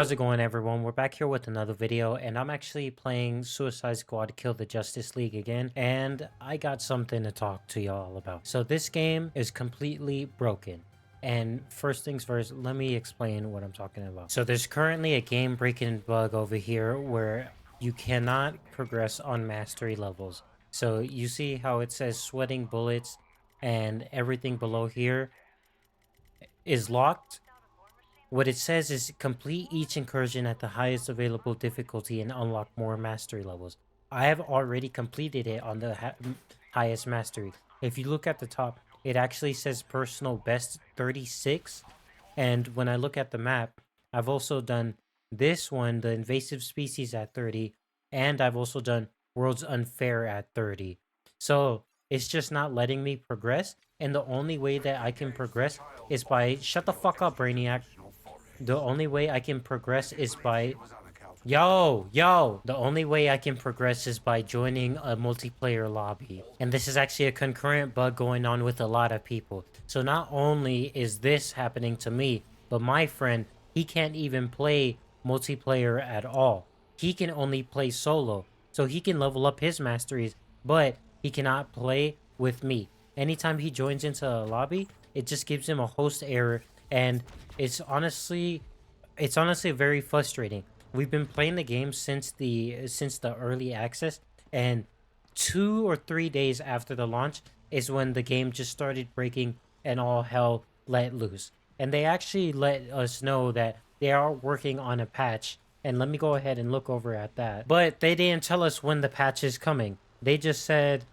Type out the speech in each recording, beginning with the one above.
How's it going, everyone? We're back here with another video, and I'm actually playing Suicide Squad Kill the Justice League again, and I got something to talk to y'all about. So this game is completely broken. And first things first, let me explain what I'm talking about. So there's currently a game breaking bug over here where you cannot progress on mastery levels. So you see how it says sweating bullets and everything below here is locked. What it says is complete each incursion at the highest available difficulty and unlock more mastery levels. I have already completed it on the highest mastery. If you look at the top, it actually says personal best 36. And when I look at the map, I've also done this one, the invasive species at 30, and I've also done world's unfair at 30. So it's just not letting me progress. And the only way that I can progress is by shut the fuck up, Brainiac. The only way I can progress is by the only way I can progress is by joining a multiplayer lobby. And this is actually a concurrent bug going on with a lot of people. So not only is this happening to me, but my friend, he can't even play multiplayer at all. He can only play solo. So he can level up his masteries, but he cannot play with me. Anytime he joins into a lobby, it just gives him a host error, and it's honestly very frustrating. We've been playing the game since the early access, and 2 or 3 days after the launch is when the game just started breaking and all hell let loose. And they actually let us know that they are working on a patch, and let me go ahead and look over at that. But they didn't tell us when the patch is coming. They just said,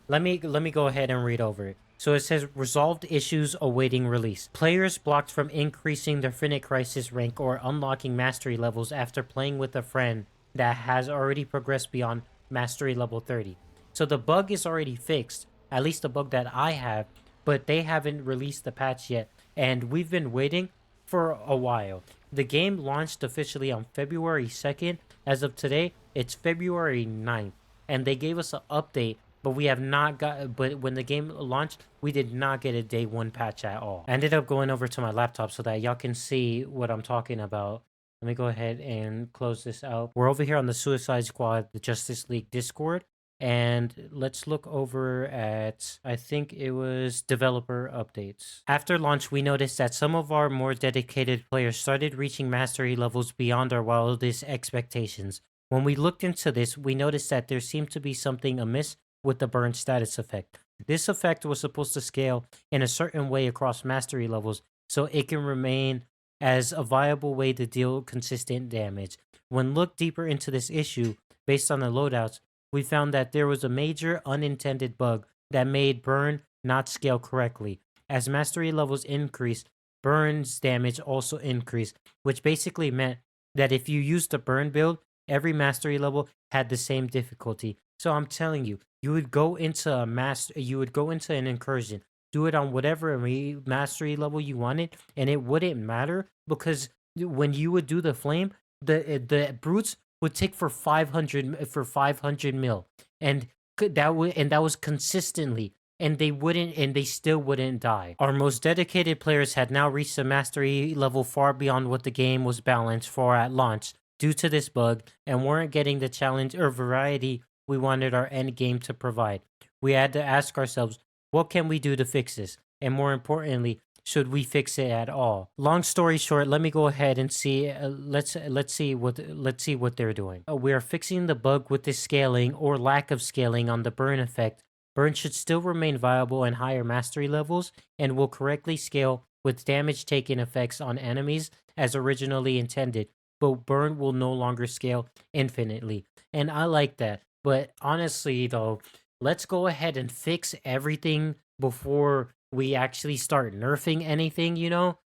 let me go ahead and read over it. So it says resolved issues awaiting release. Players blocked from increasing their Finite Crisis rank or unlocking mastery levels after playing with a friend that has already progressed beyond mastery level 30. So the bug is already fixed, at least the bug that I have, but they haven't released the patch yet, and we've been waiting for a while. The game launched officially on February 2nd. As of today, it's February 9th, and they gave us an update, but we have not got, but when the game launched, we did not get a day one patch at all. I ended up going over to my laptop so that y'all can see what I'm talking about. Let me go ahead and close this out. We're over here on the Suicide Squad, the Justice League Discord, and let's look over at, I think it was developer updates. After launch, we noticed that some of our more dedicated players started reaching mastery levels beyond our wildest expectations. When we looked into this, we noticed that there seemed to be something amiss with the burn status effect. This effect was supposed to scale in a certain way across mastery levels so it can remain as a viable way to deal consistent damage. When looked deeper into this issue, based on the loadouts, we found that there was a major unintended bug that made burn not scale correctly. As mastery levels increased, burn's damage also increased, which basically meant that if you used the burn build, every mastery level had the same difficulty. So I'm telling you, you would go into an incursion, do it on whatever mastery level you wanted, and it wouldn't matter because when you would do the flame, the brutes would take for 500 mil, and that was consistently, and they still wouldn't die. Our most dedicated players had now reached a mastery level far beyond what the game was balanced for at launch due to this bug, and weren't getting the challenge or variety we wanted our end game to provide. We had to ask ourselves, what can we do to fix this? And more importantly, should we fix it at all? Long story short, let me go ahead and see. Let's see what they're doing. We are fixing the bug with the scaling or lack of scaling on the burn effect. Burn should still remain viable in higher mastery levels and will correctly scale with damage taken effects on enemies as originally intended, but burn will no longer scale infinitely. And I like that. But honestly, though, let's go ahead and fix everything before we actually start nerfing anything.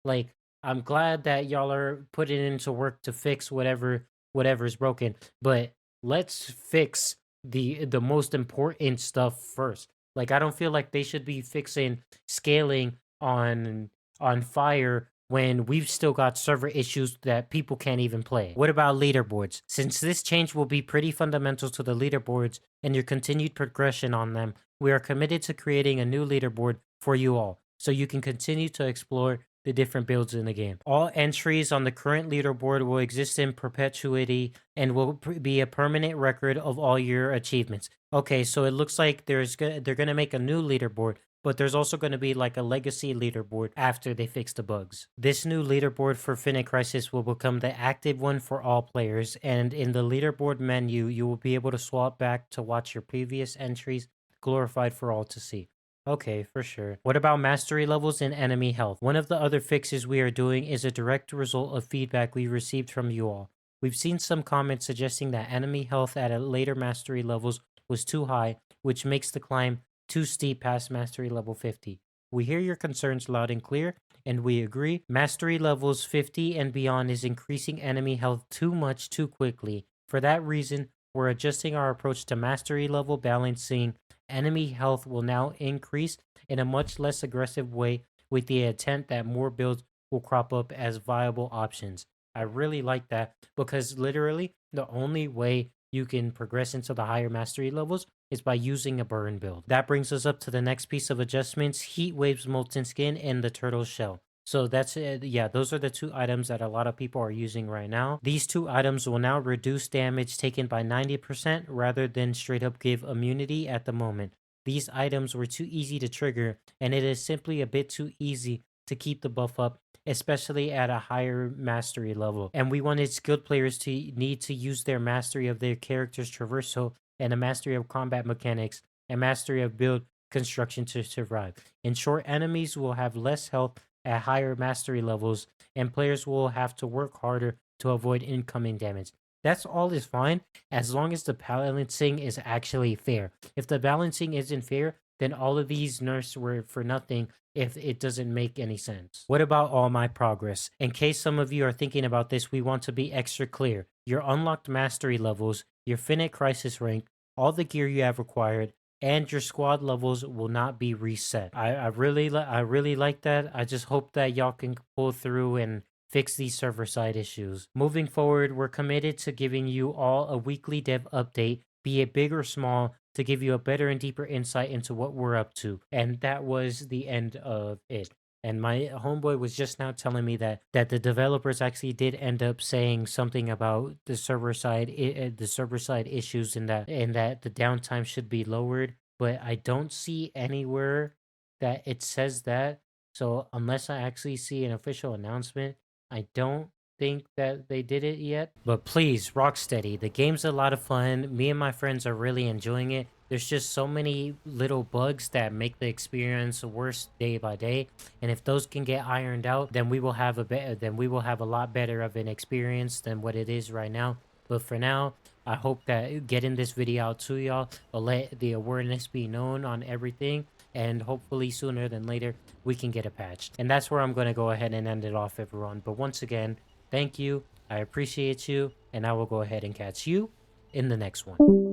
Like, I'm glad that y'all are putting into work to fix whatever's broken, but let's fix the most important stuff first. Like, I don't feel like they should be fixing scaling on fire when we've still got server issues that people can't even play. What about leaderboards? Since this change will be pretty fundamental to the leaderboards and your continued progression on them, we are committed to creating a new leaderboard for you all, so you can continue to explore the different builds in the game. All entries on the current leaderboard will exist in perpetuity and will be a permanent record of all your achievements. Okay, so it looks like they're going to make a new leaderboard, but there's also going to be like a legacy leaderboard after they fix the bugs. This new leaderboard for Finite Crisis will become the active one for all players, and in the leaderboard menu, you will be able to swap back to watch your previous entries glorified for all to see. Okay, for sure. What about mastery levels and enemy health? One of the other fixes we are doing is a direct result of feedback we received from you all. We've seen some comments suggesting that enemy health at a later mastery levels was too high, which makes the climb too steep past mastery level 50. We hear your concerns loud and clear, and we agree. Mastery levels 50 and beyond is increasing enemy health too much too quickly. For that reason, we're adjusting our approach to mastery level balancing. Enemy health will now increase in a much less aggressive way with the intent that more builds will crop up as viable options. I really like that because literally the only way you can progress into the higher mastery levels is by using a burn build. That brings us up to the next piece of adjustments, Heat Waves Molten Skin and the Turtle Shell. So that's it. Yeah, those are the two items that a lot of people are using right now. These two items will now reduce damage taken by 90% rather than straight up give immunity at the moment. These items were too easy to trigger, and it is simply a bit too easy to keep the buff up, especially at a higher mastery level. And we wanted skilled players to need to use their mastery of their character's traversal and a mastery of combat mechanics and mastery of build construction to survive. In short, enemies will have less health at higher mastery levels, and players will have to work harder to avoid incoming damage. That's all is fine as long as the balancing is actually fair. If the balancing isn't fair, then all of these nerfs were for nothing if it doesn't make any sense. What about all my progress? In case some of you are thinking about this, we want to be extra clear. Your unlocked mastery levels, your Finite Crisis rank, all the gear you have required, and your squad levels will not be reset. I really like that. I just hope that y'all can pull through and fix these server side issues. Moving forward, we're committed to giving you all a weekly dev update, be it big or small, to give you a better and deeper insight into what we're up to. And that was the end of it. And my homeboy was just now telling me that the developers actually did end up saying something about the server side issues and that the downtime should be lowered, but I don't see anywhere that it says that. So unless I actually see an official announcement, I don't think that they did it yet. But please, Rocksteady, the game's a lot of fun. Me and my friends are really enjoying it. There's just so many little bugs that make the experience worse day by day, and if those can get ironed out, then we will have a lot better of an experience than what it is right now. But for now, I hope that getting this video out to y'all will let the awareness be known on everything, and hopefully sooner than later we can get it patched. And that's where I'm going to go ahead and end it off, everyone. But once again, thank you, I appreciate you, and I will go ahead and catch you in the next one.